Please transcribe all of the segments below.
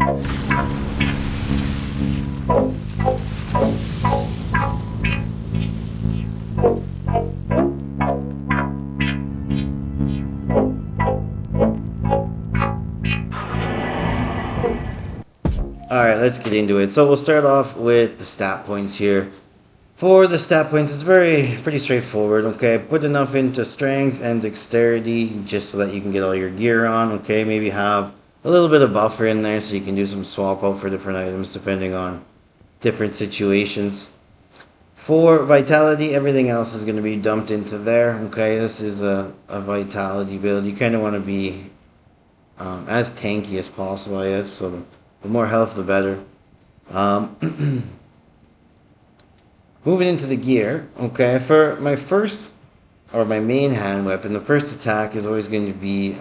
Alright, let's get into it. So we'll start off with the stat points here. For the stat points, it's pretty straightforward, okay? Put enough into strength and dexterity just so that you can get all your gear on, okay? Maybe have a little bit of buffer in there so you can do some swap out for different items depending on different situations. For vitality, everything else is going to be dumped into there, okay? This is a vitality build. You kind of want to be as tanky as possible, I guess, so the more health, the better. Moving into the gear, okay, for my first, or my main hand weapon, the first attack is always going to be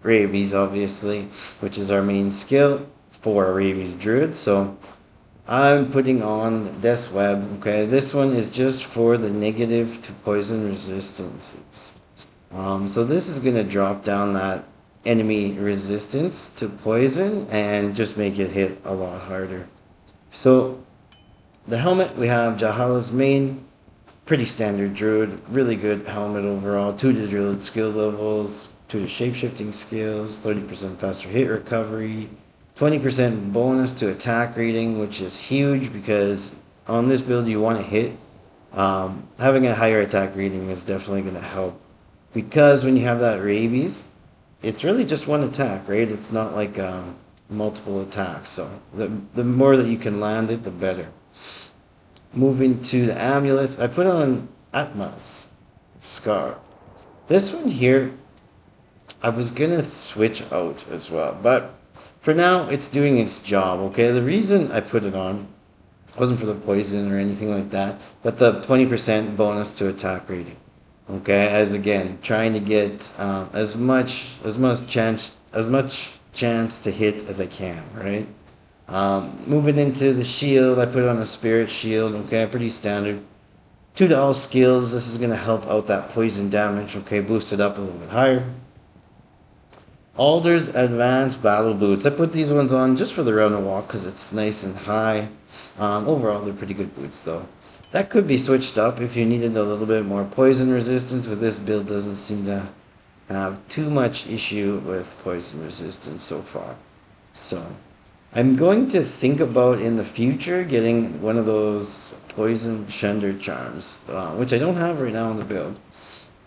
Rabies, obviously, which is our main skill for Rabies Druid, so I'm putting on Death's Web, okay, this one is just for the negative to poison resistances. So this is going to drop down that enemy resistance to poison and just make it hit a lot harder. So the helmet, we have Jahala's main, pretty standard druid, really good helmet overall, 2 to druid skill levels, 2 to shapeshifting skills, 30% faster hit recovery, 20% bonus to attack rating, which is huge because on this build you want to hit. Having a higher attack rating is definitely going to help because when you have that Rabies, it's really just one attack, right? It's not like multiple attacks, so the more that you can land it, the better. Moving to the amulet, I put on Atmas Scar. This one here, I was gonna switch out as well, but for now, it's doing its job, okay? The reason I put it on wasn't for the poison or anything like that, but the 20% bonus to attack rating, okay? As again, trying to get as much chance to hit as I can, right? Moving into the shield, I put on a spirit shield, okay, pretty standard. 2 to all skills, this is going to help out that poison damage, okay, boost it up a little bit higher. Alder's Advanced Battle Boots, I put these ones on just for the round and walk because it's nice and high. Overall, they're pretty good boots though. That could be switched up if you needed a little bit more poison resistance, but this build doesn't seem to have too much issue with poison resistance so far. So I'm going to think about in the future getting one of those poison Shender charms, which I don't have right now in the build.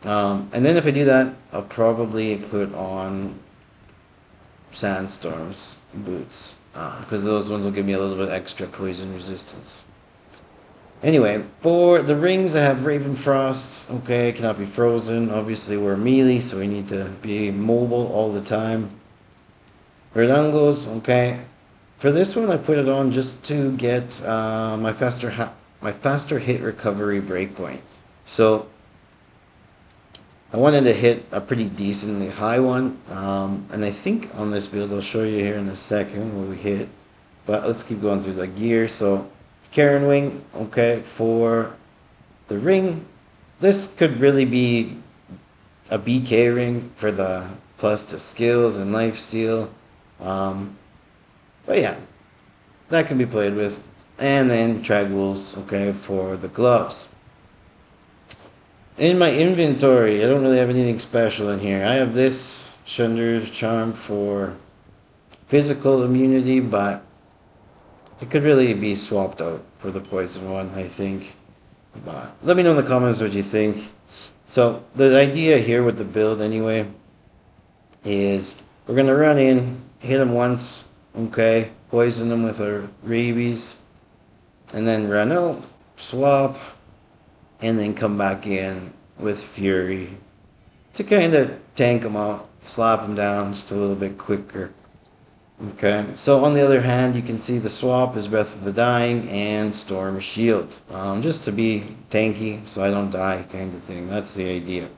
And then if I do that, I'll probably put on Sandstorm's boots, because those ones will give me a little bit extra poison resistance. Anyway, for the rings, I have Ravenfrost. Okay, cannot be frozen. Obviously, we're melee, so we need to be mobile all the time. Redungos, okay. For this one, I put it on just to get my faster hit recovery breakpoint. So I wanted to hit a pretty decently high one, and I think on this build I'll show you here in a second where we hit. But let's keep going through the gear. So Karen Wing, okay, for the ring, this could really be a BK ring for the plus to skills and lifesteal. But yeah, that can be played with. And then Tragwools, okay, for the gloves. In my inventory, I don't really have anything special in here. I have this Shunder's Charm for physical immunity, but it could really be swapped out for the poison one, I think. But let me know in the comments what you think. So the idea here with the build anyway is we're going to run in, hit him once, okay, poison him with our Rabies, and then run out, swap, and then come back in with Fury to kind of tank him out, slap him down just a little bit quicker. Okay, so on the other hand, you can see the swap is Breath of the Dying and Storm Shield, just to be tanky so I don't die kind of thing. That's the idea.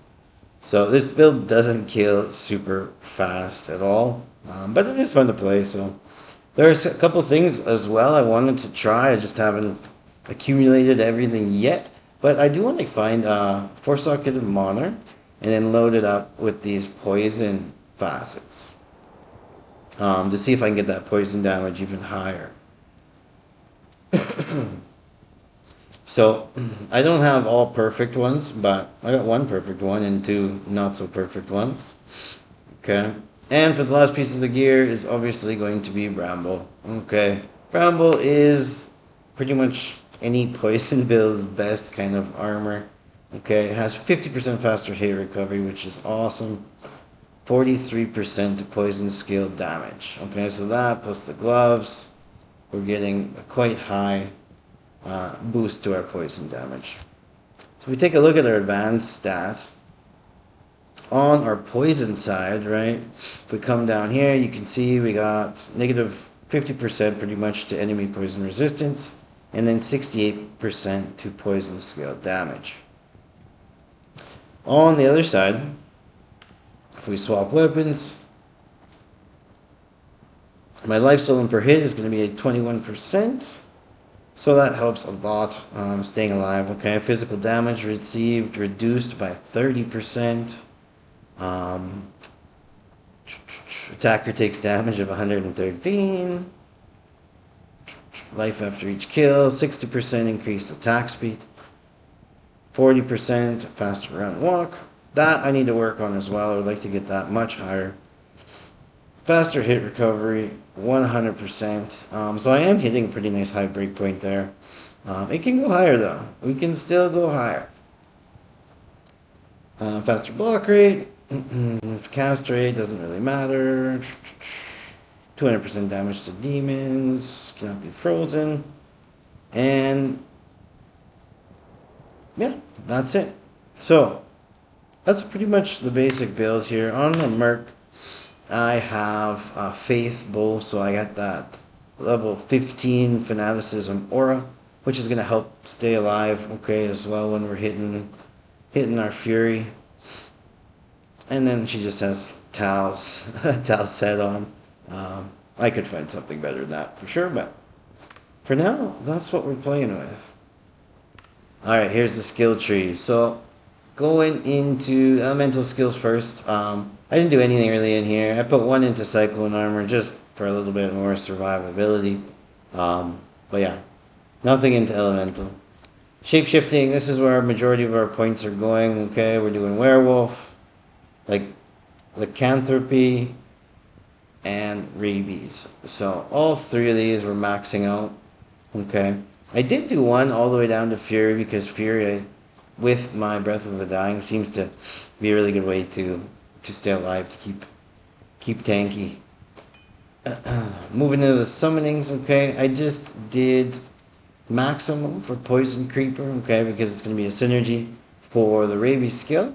So this build doesn't kill super fast at all, but it is fun to play. So there's a couple things as well I wanted to try. I just haven't accumulated everything yet, but I do want to find 4-socketed Monarch and then load it up with these poison facets. to see if I can get that poison damage even higher. So I don't have all perfect ones, but I got one perfect one and two not so perfect ones. Okay. And for the last piece of the gear is obviously going to be Bramble. Okay. Bramble is pretty much any poison build's best kind of armor. Okay, it has 50% faster hit recovery, which is awesome. 43% to poison skill damage. Okay, so that plus the gloves, we're getting a quite high boost to our poison damage. So we take a look at our advanced stats. On our poison side, right, if we come down here, you can see we got negative 50% pretty much to enemy poison resistance, and then 68% to poison skill damage. On the other side, if we swap weapons, my life stolen per hit is going to be at 21%. So that helps a lot, staying alive. Okay, physical damage received reduced by 30%. Attacker takes damage of 113. Life after each kill, 60% increased attack speed. 40% faster run and walk. That I need to work on as well. I would like to get that much higher. Faster hit recovery, 100%. So I am hitting a pretty nice high breakpoint there. It can go higher though. We can still go higher. Faster block rate, cast rate doesn't really matter. 200% damage to demons, cannot be frozen. And yeah, that's it. So that's pretty much the basic build here. On the Merc, I have a Faith Bow, so I got that level 15 Fanaticism Aura, which is going to help stay alive, okay, as well when we're hitting our Fury. And then she just has Tal's set on. I could find something better than that for sure, but for now, that's what we're playing with. Alright, here's the skill tree. So, going into elemental skills first. I didn't do anything really in here. I put one into Cyclone Armor just for a little bit more survivability. But yeah, nothing into elemental. Shapeshifting, this is where a majority of our points are going. Okay, we're doing Werewolf, like Lycanthropy, and Rabies. So all three of these we're maxing out. Okay. I did do one all the way down to Fury because Fury, with my Breath of the Dying, seems to be a really good way to stay alive, to keep tanky. Moving into the summonings, okay. I just did maximum for Poison Creeper, okay, because it's going to be a synergy for the Rabies skill.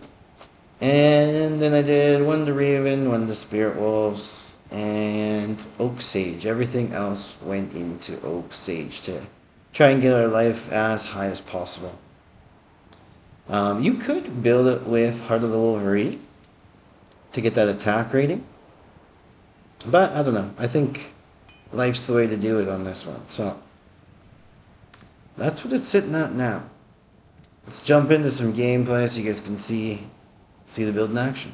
And then I did one to Raven, one to Spirit Wolves, and Oak Sage. Everything else went into Oak Sage to try and get our life as high as possible. You could build it with Heart of the Wolverine to get that attack rating. But I don't know. I think life's the way to do it on this one. So that's what it's sitting at now. Let's jump into some gameplay so you guys can see the build in action.